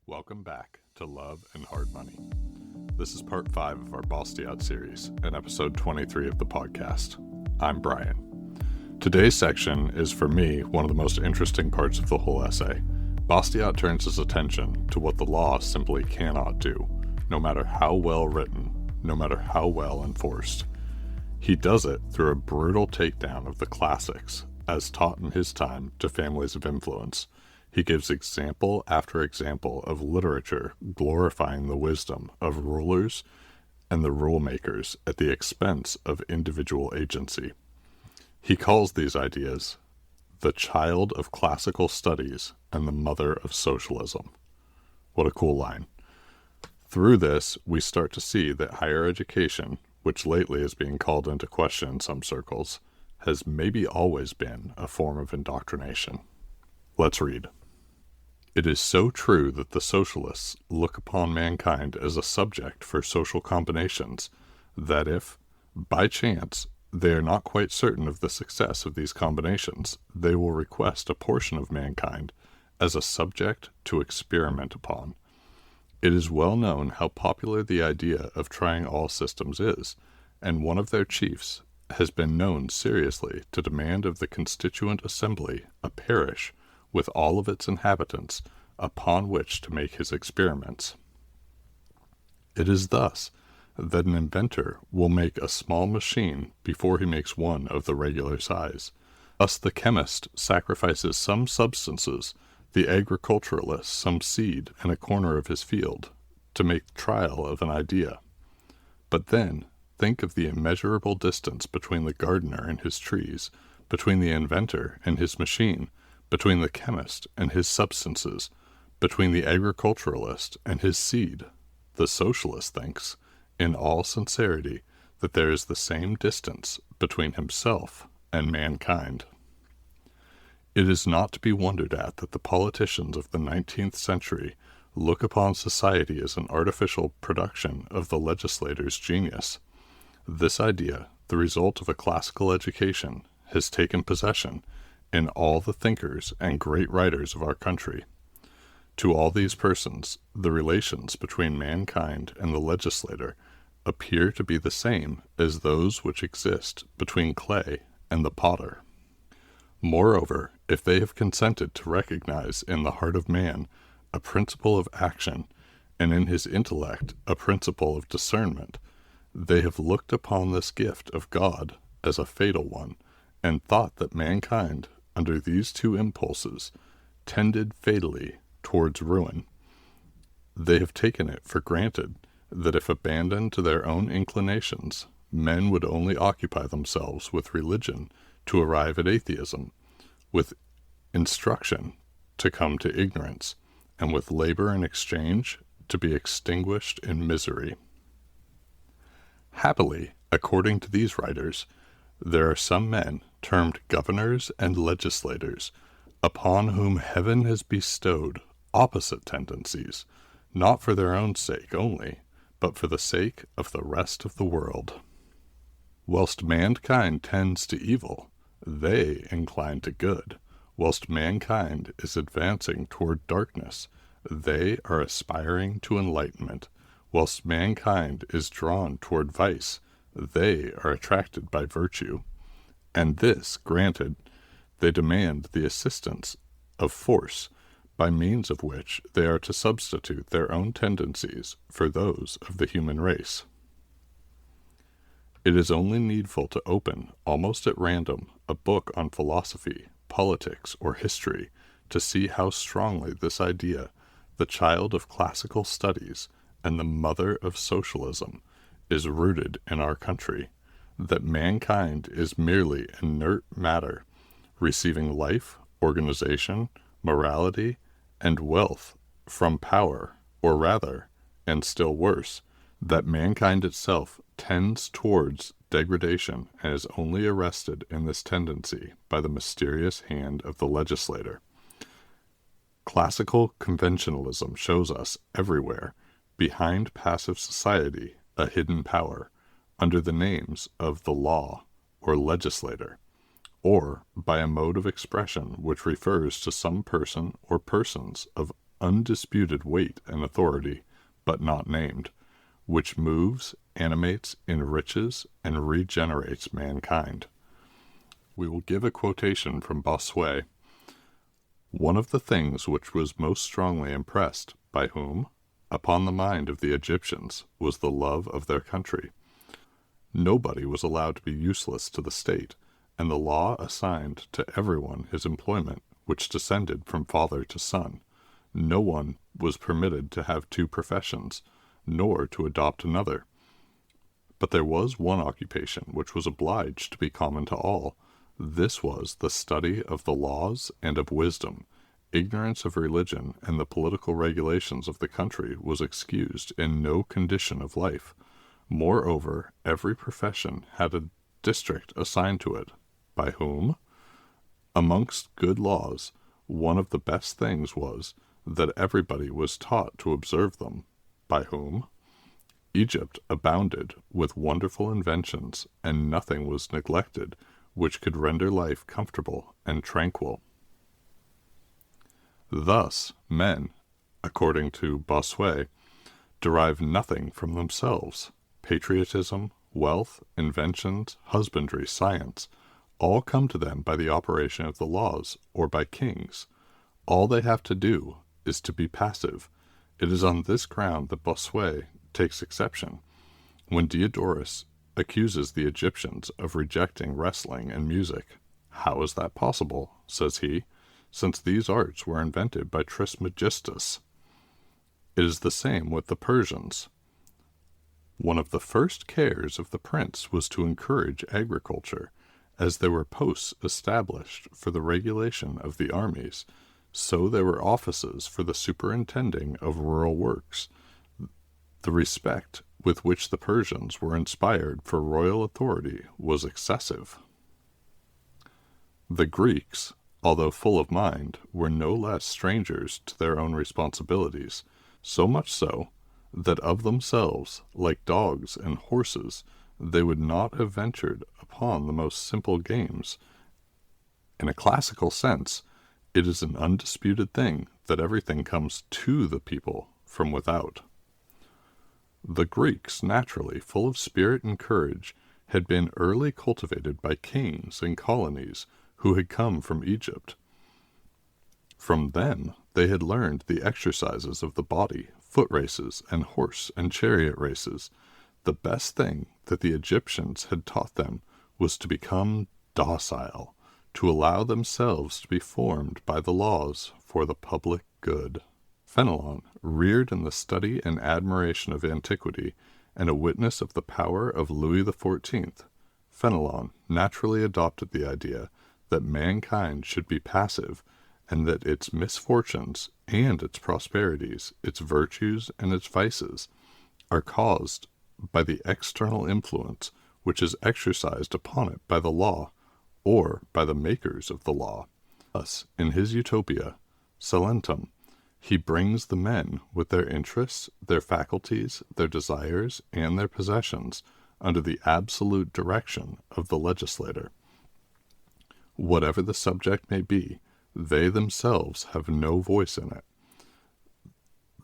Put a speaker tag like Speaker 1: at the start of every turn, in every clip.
Speaker 1: Welcome back to Love and Hard Money. This is part 5 of our Bastiat series and episode 23 of the podcast. I'm Brian. Today's section is, for me, one of the most interesting parts of the whole essay. Bastiat turns his attention to what the law simply cannot do, no matter how well written, no matter how well enforced. He does it through a brutal takedown of the classics, as taught in his time to families of influence. He gives example after example of literature glorifying the wisdom of rulers and the rule makers at the expense of individual agency. He calls these ideas the child of classical studies and the mother of socialism. What a cool line. Through this, we start to see that higher education, which lately is being called into question in some circles, has maybe always been a form of indoctrination. Let's read. It is so true that the socialists look upon mankind as a subject for social combinations, that if, by chance, they are not quite certain of the success of these combinations, they will request a portion of mankind as a subject to experiment upon. It is well known how popular the idea of trying all systems is, and one of their chiefs has been known seriously to demand of the constituent assembly a parish with all of its inhabitants, upon which to make his experiments. It is thus that an inventor will make a small machine before he makes one of the regular size. Thus the chemist sacrifices some substances, the agriculturalist some seed and a corner of his field, to make trial of an idea. But then, think of the immeasurable distance between the gardener and his trees, between the inventor and his machine, between the chemist and his substances, between the agriculturalist and his seed. The socialist thinks, in all sincerity, that there is the same distance between himself and mankind. It is not to be wondered at that the politicians of the 19th century look upon society as an artificial production of the legislator's genius. This idea, the result of a classical education, has taken possession in all the thinkers and great writers of our country. To all these persons, the relations between mankind and the legislator appear to be the same as those which exist between clay and the potter. Moreover, if they have consented to recognize in the heart of man a principle of action, and in his intellect a principle of discernment, they have looked upon this gift of God as a fatal one, and thought that mankind, under these two impulses, tended fatally towards ruin. They have taken it for granted that if abandoned to their own inclinations, men would only occupy themselves with religion to arrive at atheism, with instruction to come to ignorance, and with labor in exchange to be extinguished in misery. Happily, according to these writers, there are some men, termed governors and legislators, upon whom heaven has bestowed opposite tendencies, not for their own sake only, but for the sake of the rest of the world. Whilst mankind tends to evil, they incline to good. Whilst mankind is advancing toward darkness, they are aspiring to enlightenment. Whilst mankind is drawn toward vice, they are attracted by virtue. And this granted, they demand the assistance of force, by means of which they are to substitute their own tendencies for those of the human race. It is only needful to open, almost at random, a book on philosophy, politics, or history, to see how strongly this idea, the child of classical studies and the mother of socialism, is rooted in our country, that mankind is merely inert matter, receiving life, organization, morality, and wealth from power, or rather, and still worse, that mankind itself tends towards degradation and is only arrested in this tendency by the mysterious hand of the legislator. Classical conventionalism shows us everywhere, behind passive society, a hidden power, under the names of the law or legislator, or by a mode of expression which refers to some person or persons of undisputed weight and authority, but not named, which moves, animates, enriches, and regenerates mankind. We will give a quotation from Bossuet. One of the things which was most strongly impressed, by whom? Upon the mind of the Egyptians, was the love of their country. Nobody was allowed to be useless to the state, and the law assigned to everyone his employment, which descended from father to son. No one was permitted to have two professions, nor to adopt another. But there was one occupation which was obliged to be common to all. This was the study of the laws and of wisdom. Ignorance of religion and the political regulations of the country was excused in no condition of life. Moreover, every profession had a district assigned to it. By whom? Amongst good laws, one of the best things was that everybody was taught to observe them. By whom? Egypt abounded with wonderful inventions, and nothing was neglected which could render life comfortable and tranquil. Thus, men, according to Bossuet, derive nothing from themselves. Patriotism, wealth, inventions, husbandry, science, all come to them by the operation of the laws, or by kings. All they have to do is to be passive. It is on this ground that Bossuet takes exception. When Diodorus accuses the Egyptians of rejecting wrestling and music. How is that possible, says he, since these arts were invented by Trismegistus? It is the same with the Persians. One of the first cares of the prince was to encourage agriculture, as there were posts established for the regulation of the armies, so there were offices for the superintending of rural works. The respect with which the Persians were inspired for royal authority was excessive. The Greeks, although full of mind, were no less strangers to their own responsibilities, so much so that of themselves, like dogs and horses, they would not have ventured upon the most simple games. In a classical sense, it is an undisputed thing that everything comes to the people from without. The Greeks, naturally full of spirit and courage, had been early cultivated by kings and colonies who had come from Egypt. From them they had learned the exercises of the body, foot races, and horse and chariot races. The best thing that the Egyptians had taught them was to become docile, to allow themselves to be formed by the laws for the public good. Fenelon, reared in the study and admiration of antiquity, and a witness of the power of Louis XIV, Fenelon naturally adopted the idea that mankind should be passive, and that its misfortunes and its prosperities, its virtues and its vices, are caused by the external influence which is exercised upon it by the law, or by the makers of the law. Thus, in his Utopia, Salentum, he brings the men with their interests, their faculties, their desires, and their possessions under the absolute direction of the legislator. Whatever the subject may be, they themselves have no voice in it.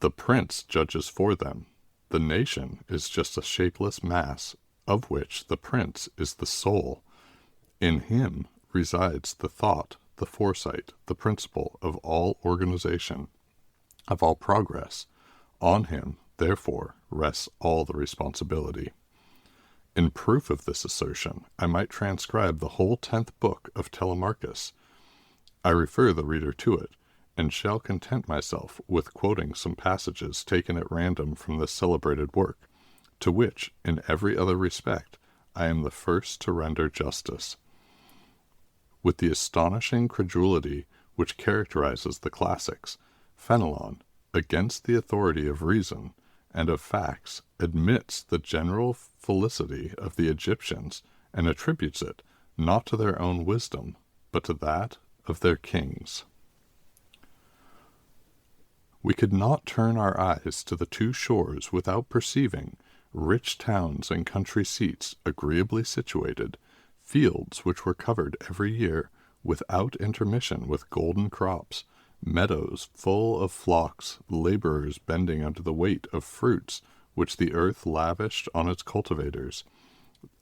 Speaker 1: The prince judges for them. The nation is just a shapeless mass, of which the prince is the soul. In him resides the thought, the foresight, the principle of all organization, of all progress. On him, therefore, rests all the responsibility. In proof of this assertion, I might transcribe the whole 10th book of Telemachus. I refer the reader to it, and shall content myself with quoting some passages taken at random from this celebrated work, to which, in every other respect, I am the first to render justice. With the astonishing credulity which characterizes the classics, Fenelon, against the authority of reason and of facts, admits the general felicity of the Egyptians, and attributes it not to their own wisdom, but to that of their kings. We could not turn our eyes to the two shores without perceiving rich towns and country seats agreeably situated, fields which were covered every year without intermission with golden crops, meadows full of flocks, laborers bending under the weight of fruits which the earth lavished on its cultivators,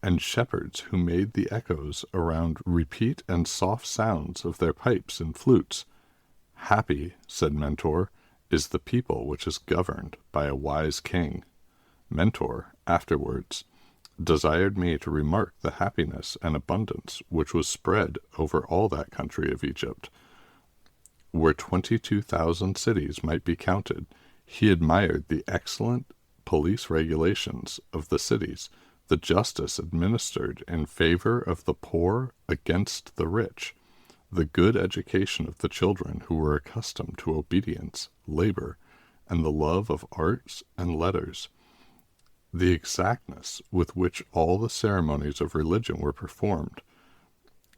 Speaker 1: and shepherds who made the echoes around repeat and soft sounds of their pipes and flutes. Happy, said Mentor, is the people which is governed by a wise king. Mentor, afterwards, desired me to remark the happiness and abundance which was spread over all that country of Egypt, where 22,000 cities might be counted. He admired the excellent police regulations of the cities, the justice administered in favor of the poor against the rich, the good education of the children who were accustomed to obedience, labor, and the love of arts and letters, the exactness with which all the ceremonies of religion were performed,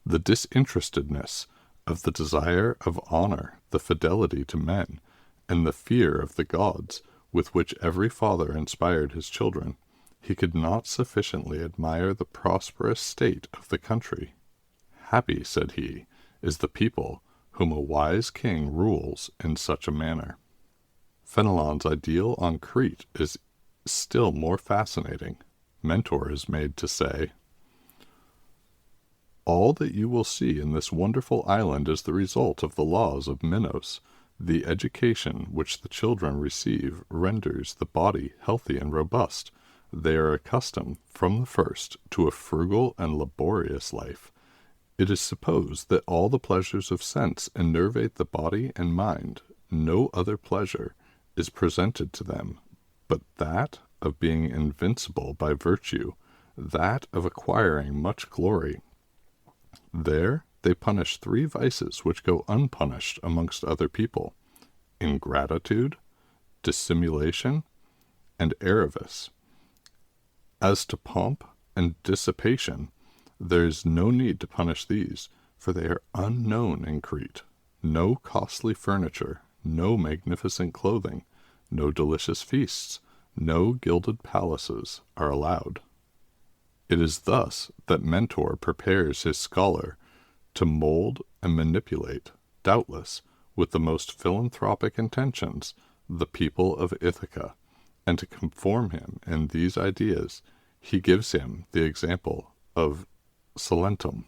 Speaker 1: the disinterestedness of the desire of honor, the fidelity to men, and the fear of the gods with which every father inspired his children. He could not sufficiently admire the prosperous state of the country. Happy, said he, is the people whom a wise king rules in such a manner. Fenelon's ideal on Crete is still more fascinating. Mentor is made to say, all that you will see in this wonderful island is the result of the laws of Minos. The education which the children receive renders the body healthy and robust. They are accustomed from the first to a frugal and laborious life. It is supposed that all the pleasures of sense enervate the body and mind. No other pleasure is presented to them but that of being invincible by virtue, that of acquiring much glory. There they punish 3 vices which go unpunished amongst other people: ingratitude, dissimulation, and avarice. As to pomp and dissipation, there is no need to punish these, for they are unknown in Crete. No costly furniture, no magnificent clothing, no delicious feasts, no gilded palaces are allowed. It is thus that Mentor prepares his scholar to mold and manipulate, doubtless with the most philanthropic intentions, the people of Ithaca, and to conform him in these ideas, he gives him the example of Salentum.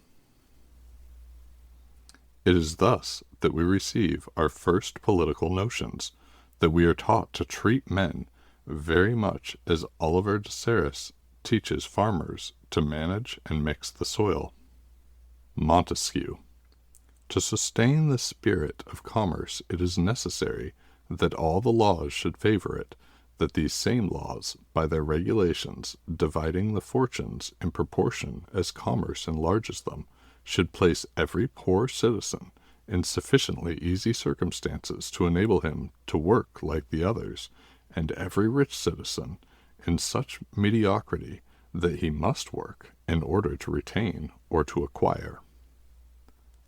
Speaker 1: It is thus that we receive our first political notions, that we are taught to treat men very much as Oliver de Serres teaches farmers to manage and mix the soil. Montesquieu. To sustain the spirit of commerce, it is necessary that all the laws should favor it, that these same laws, by their regulations, dividing the fortunes in proportion as commerce enlarges them, should place every poor citizen in sufficiently easy circumstances to enable him to work like the others, and every rich citizen in such mediocrity that he must work in order to retain or to acquire.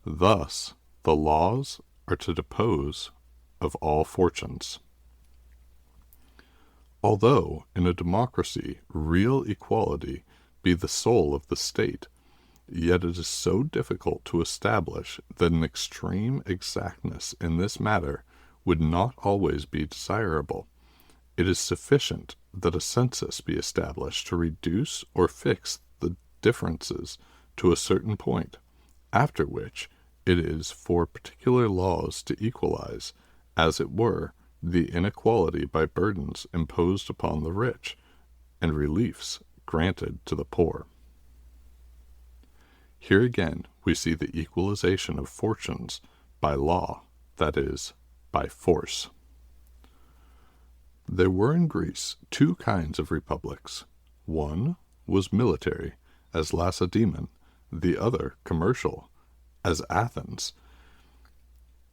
Speaker 1: Thus, the laws are to dispose of all fortunes. Although, in a democracy, real equality be the soul of the state, yet it is so difficult to establish that an extreme exactness in this matter would not always be desirable. It is sufficient that a census be established to reduce or fix the differences to a certain point, after which it is for particular laws to equalize, as it were, the inequality by burdens imposed upon the rich, and reliefs granted to the poor. Here again we see the equalization of fortunes by law, that is, by force. There were in Greece 2 kinds of republics. One was military, as Lacedaemon, the other commercial, as Athens.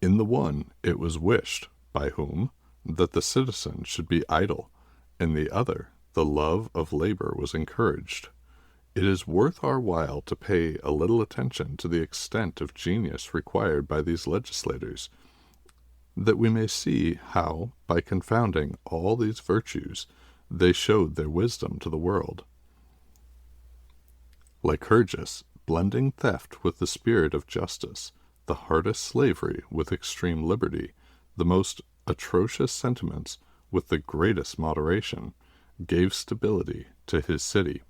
Speaker 1: In the one it was wished, by whom, that the citizen should be idle, in the other the love of labor was encouraged. It is worth our while to pay a little attention to the extent of genius required by these legislators, that we may see how, by confounding all these virtues, they showed their wisdom to the world. Lycurgus, blending theft with the spirit of justice, the hardest slavery with extreme liberty, The most atrocious sentiments, with the greatest moderation, gave stability to his city.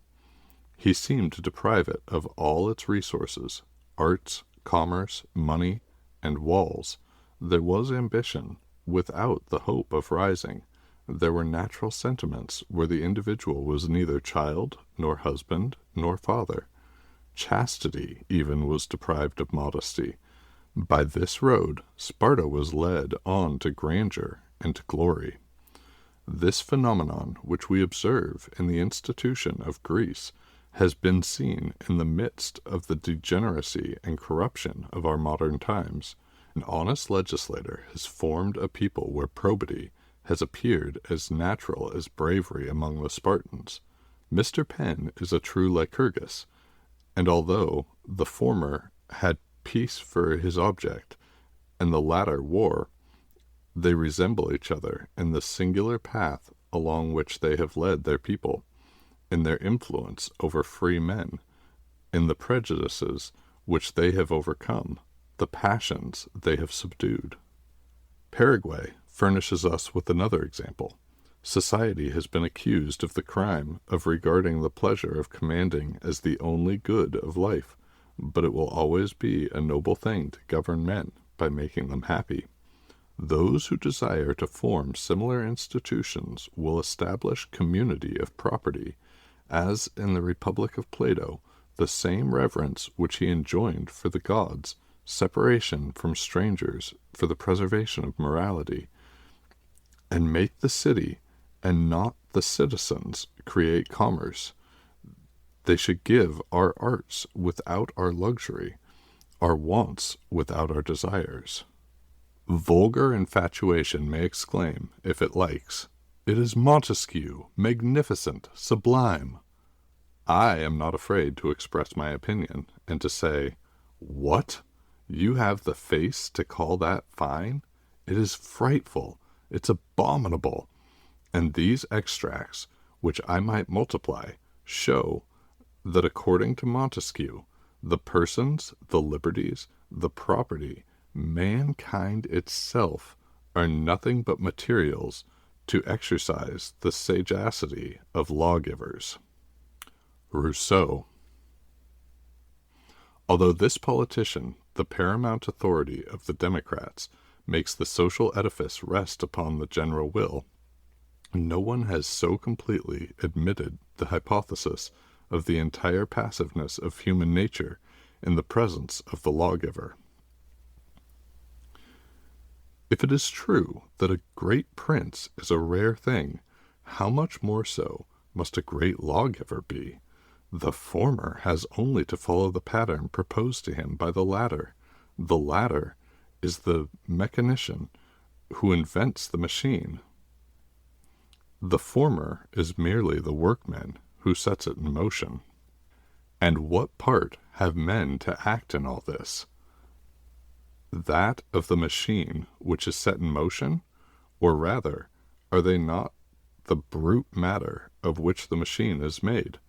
Speaker 1: He seemed to deprive it of all its resources, arts, commerce, money, and walls. There was ambition without the hope of rising. There were natural sentiments where the individual was neither child, nor husband, nor father. Chastity even was deprived of modesty. By this road Sparta was led on to grandeur and to glory. This phenomenon, which we observe in the institution of Greece, has been seen in the midst of the degeneracy and corruption of our modern times. An honest legislator has formed a people where probity has appeared as natural as bravery among the Spartans. Mr. Penn is a true Lycurgus, and although the former had peace for his object, and the latter war, they resemble each other in the singular path along which they have led their people, in their influence over free men, in the prejudices which they have overcome, the passions they have subdued. Paraguay furnishes us with another example. Society has been accused of the crime of regarding the pleasure of commanding as the only good of life, but it will always be a noble thing to govern men by making them happy. Those who desire to form similar institutions will establish community of property, as in the Republic of Plato, the same reverence which he enjoined for the gods, separation from strangers for the preservation of morality, and make the city and not the citizens create commerce. They should give our arts without our luxury, our wants without our desires. Vulgar infatuation may exclaim, if it likes, "It is Montesquieu, magnificent, sublime." I am not afraid to express my opinion, and to say, "What? You have the face to call that fine? It is frightful, it's abominable." And these extracts, which I might multiply, show that according to Montesquieu, the persons, the liberties, the property, mankind itself, are nothing but materials to exercise the sagacity of lawgivers. Rousseau. Although this politician, the paramount authority of the Democrats, makes the social edifice rest upon the general will, no one has so completely admitted the hypothesis of the entire passiveness of human nature in the presence of the lawgiver. If it is true that a great prince is a rare thing, how much more so must a great lawgiver be? The former has only to follow the pattern proposed to him by the latter. The latter is the mechanician who invents the machine. The former is merely the workman who sets it in motion. And what part have men to act in all this? That of the machine which is set in motion? Or rather, are they not the brute matter of which the machine is made?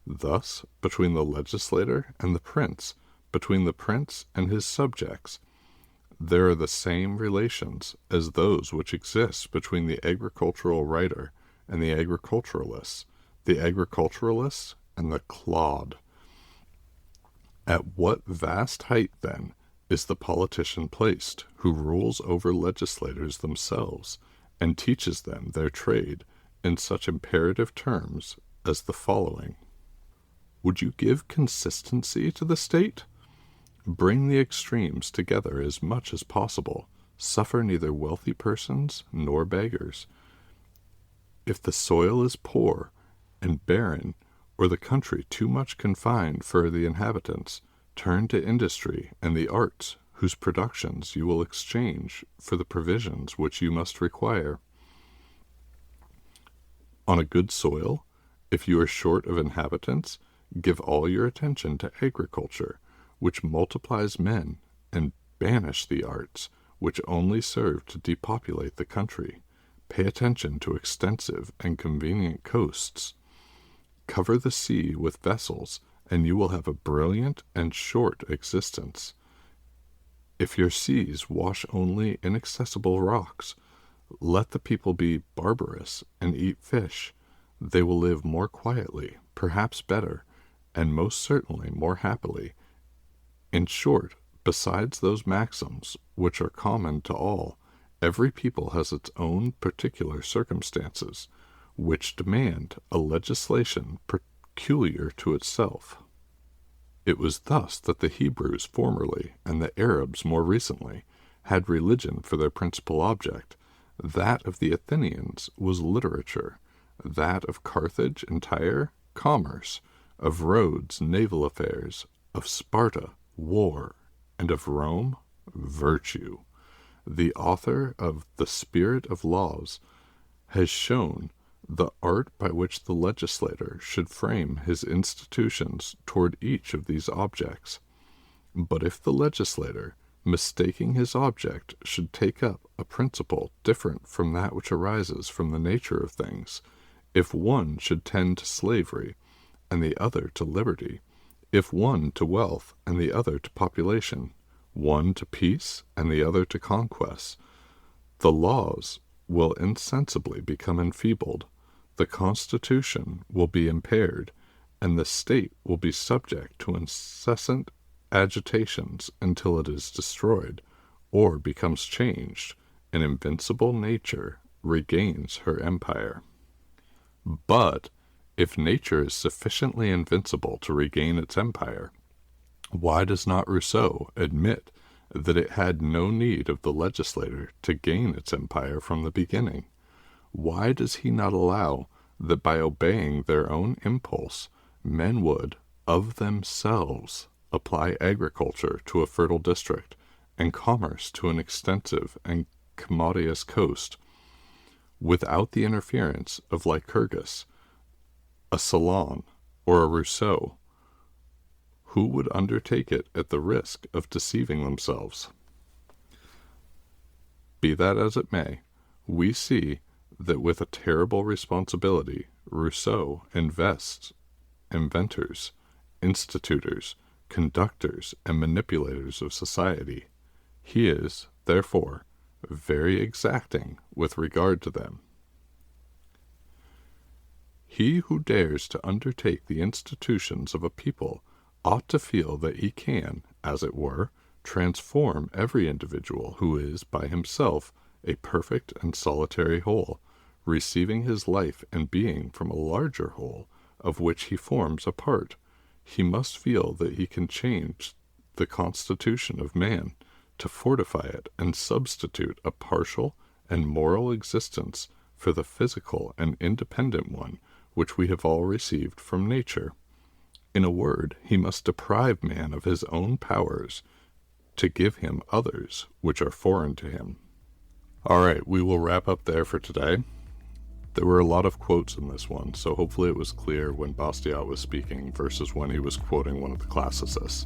Speaker 1: Thus, between the legislator and the prince, between the prince and his subjects, there are the same relations as those which exist between the agricultural writer and the agriculturalists and the clod. At what vast height, then, is the politician placed who rules over legislators themselves and teaches them their trade in such imperative terms as the following: Would you give consistency to the state? Bring the extremes together as much as possible. Suffer neither wealthy persons nor beggars. If the soil is poor and barren, or the country too much confined for the inhabitants, turn to industry and the arts, whose productions you will exchange for the provisions which you must require. On a good soil, if you are short of inhabitants, give all your attention to agriculture, which multiplies men, and banish the arts, which only serve to depopulate the country. Pay attention to extensive and convenient coasts. Cover the sea with vessels, and you will have a brilliant and short existence. If your seas wash only inaccessible rocks, let the people be barbarous and eat fish. They will live more quietly, perhaps better, and most certainly more happily. In short, besides those maxims which are common to all, every people has its own particular circumstances, which demand a legislation peculiar to itself. It was thus that the Hebrews formerly, and the Arabs more recently, had religion for their principal object. That of the Athenians was literature, that of Carthage and Tyre, commerce, of Rhodes, naval affairs, of Sparta, war, and of Rome, virtue. The author of The Spirit of Laws has shown the art by which the legislator should frame his institutions toward each of these objects. But if the legislator, mistaking his object, should take up a principle different from that which arises from the nature of things, if one should tend to slavery, and the other to liberty, if one to wealth, and the other to population, one to peace, and the other to conquest, the laws will insensibly become enfeebled, the constitution will be impaired, and the state will be subject to incessant agitations until it is destroyed, or becomes changed, and invincible nature regains her empire. But if nature is sufficiently invincible to regain its empire, why does not Rousseau admit that it had no need of the legislator to gain its empire from the beginning? Why does he not allow that by obeying their own impulse, men would, of themselves, apply agriculture to a fertile district, and commerce to an extensive and commodious coast, without the interference of Lycurgus, a Solon, or a Rousseau, who would undertake it at the risk of deceiving themselves? Be that as it may, we see that with a terrible responsibility Rousseau invests inventors, institutors, conductors, and manipulators of society. He is, therefore, very exacting with regard to them. He who dares to undertake the institutions of a people ought to feel that he can, as it were, transform every individual who is by himself a perfect and solitary whole, receiving his life and being from a larger whole of which he forms a part. He must feel that he can change the constitution of man, to fortify it and substitute a partial and moral existence for the physical and independent one which we have all received from nature. In a word, he must deprive man of his own powers to give him others which are foreign to him. All right, we will wrap up there for today. There were a lot of quotes in this one, so hopefully it was clear when Bastiat was speaking versus when he was quoting one of the classicists.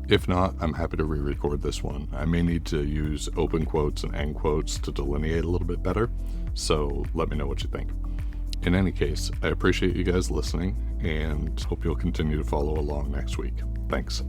Speaker 1: If not, I'm happy to re-record this one. I may need to use open quotes and end quotes to delineate a little bit better, so let me know what you think. In any case, I appreciate you guys listening, and hope you'll continue to follow along next week. Thanks.